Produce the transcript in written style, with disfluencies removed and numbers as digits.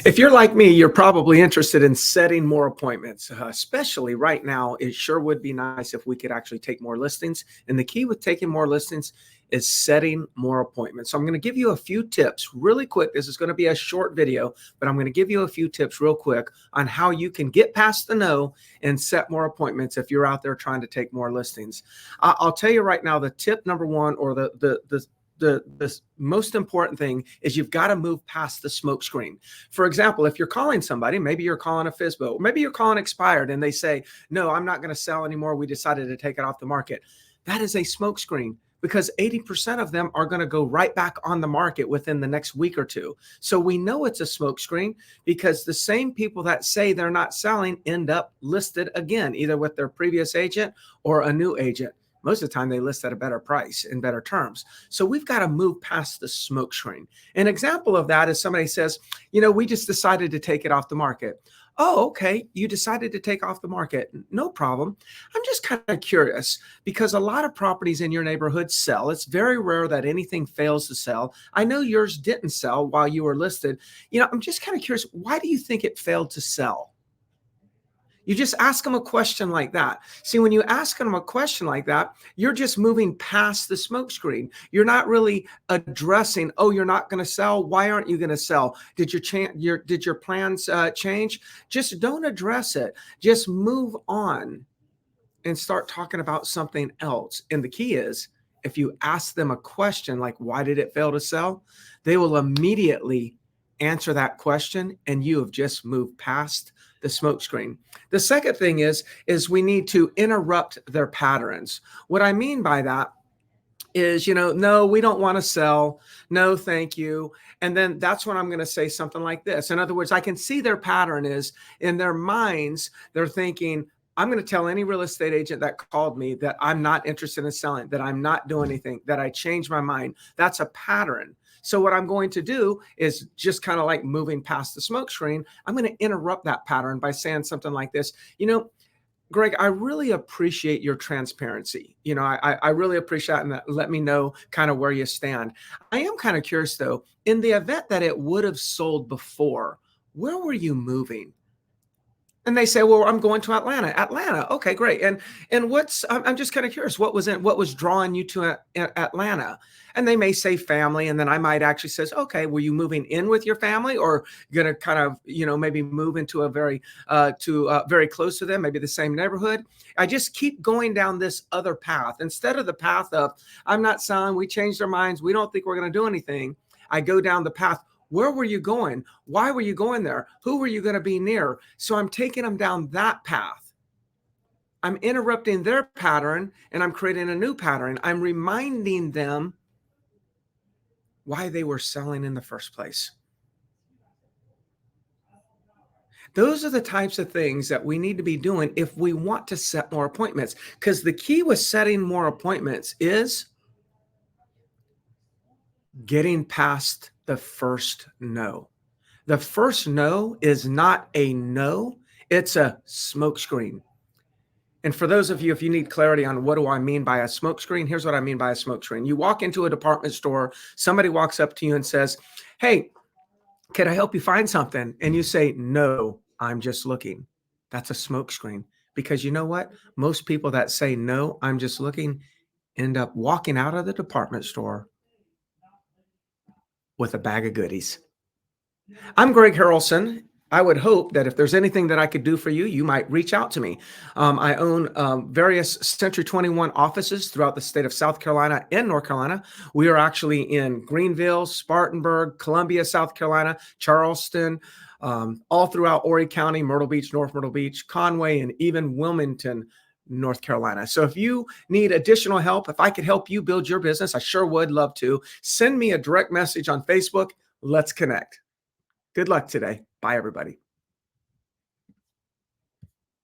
If you're like me, you're probably interested in setting more appointments, especially right now. It sure would be nice if we could actually take more listings. And the key with taking more listings is setting more appointments. So I'm going to give you a few tips really quick. This is going to be a short video, but I'm going to give you a few tips real quick on how you can get past the no and set more appointments if you're out there trying to take more listings. I'll tell you right now, the tip number one, or the most important thing is you've got to move past the smoke screen. For example, if you're calling somebody, maybe you're calling a FSBO, maybe you're calling expired and they say, no, I'm not going to sell anymore. We decided to take it off the market. That is a smoke screen, because 80% of them are going to go right back on the market within the next week or two. So we know it's a smoke screen because the same people that say they're not selling end up listed again, either with their previous agent or a new agent. Most of the time they list at a better price and better terms. So we've got to move past the smoke screen. An example of that is somebody says, we just decided to take it off the market. Oh, okay. You decided to take off the market. No problem. I'm just kind of curious because a lot of properties in your neighborhood sell. It's very rare that anything fails to sell. I know yours didn't sell while you were listed. I'm just kind of curious. Why do you think it failed to sell? You just ask them a question like that. See, when you ask them a question like that, you're just moving past the smoke screen. You're not really addressing, oh, you're not going to sell. Why aren't you going to sell? Did your plans change? Just don't address it. Just move on and start talking about something else. And the key is, if you ask them a question like, why did it fail to sell? They will immediately answer that question, and you have just moved past the smoke screen. The second thing is we need to interrupt their patterns. What I mean by that is, no, we don't want to sell. No, thank you. And then that's when I'm going to say something like this. In other words, I can see their pattern is in their minds. They're thinking, I'm going to tell any real estate agent that called me that I'm not interested in selling, that I'm not doing anything, that I changed my mind. That's a pattern. So what I'm going to do is just kind of like moving past the smoke screen. I'm going to interrupt that pattern by saying something like this. Greg, I really appreciate your transparency. I really appreciate that, and let me know kind of where you stand. I am kind of curious though, in the event that it would have sold before, where were you moving? And they say, well, I'm going to Atlanta. Atlanta. Okay, great. And I'm just kind of curious, what was drawing you to Atlanta? And they may say family. And then I might actually says, okay, were you moving in with your family, or going to kind of, maybe move into a very close to them, maybe the same neighborhood? I just keep going down this other path instead of the path of, I'm not selling. We changed our minds. We don't think we're going to do anything. I go down the path. Where were you going? Why were you going there? Who were you going to be near? So I'm taking them down that path. I'm interrupting their pattern and I'm creating a new pattern. I'm reminding them why they were selling in the first place. Those are the types of things that we need to be doing if we want to set more appointments, because the key with setting more appointments is getting past the first no. The first no is not a no, it's a smoke screen. And for those of you, if you need clarity on what do I mean by a smoke screen, here's what I mean by a smoke screen. You walk into a department store, somebody walks up to you and says, hey, can I help you find something? And you say, no, I'm just looking. That's a smoke screen. Because you know what? Most people that say, no, I'm just looking, end up walking out of the department store with a bag of goodies. I'm Greg Harrelson. I would hope that if there's anything that I could do for you, you might reach out to me. I own various Century 21 offices throughout the state of South Carolina and North Carolina. We are actually in Greenville, Spartanburg, Columbia, South Carolina, Charleston, all throughout Horry County, Myrtle Beach, North Myrtle Beach, Conway, and even Wilmington, North Carolina. So if you need additional help, if I could help you build your business, I sure would love to. Send me a direct message on Facebook. Let's connect. Good luck today. Bye, everybody.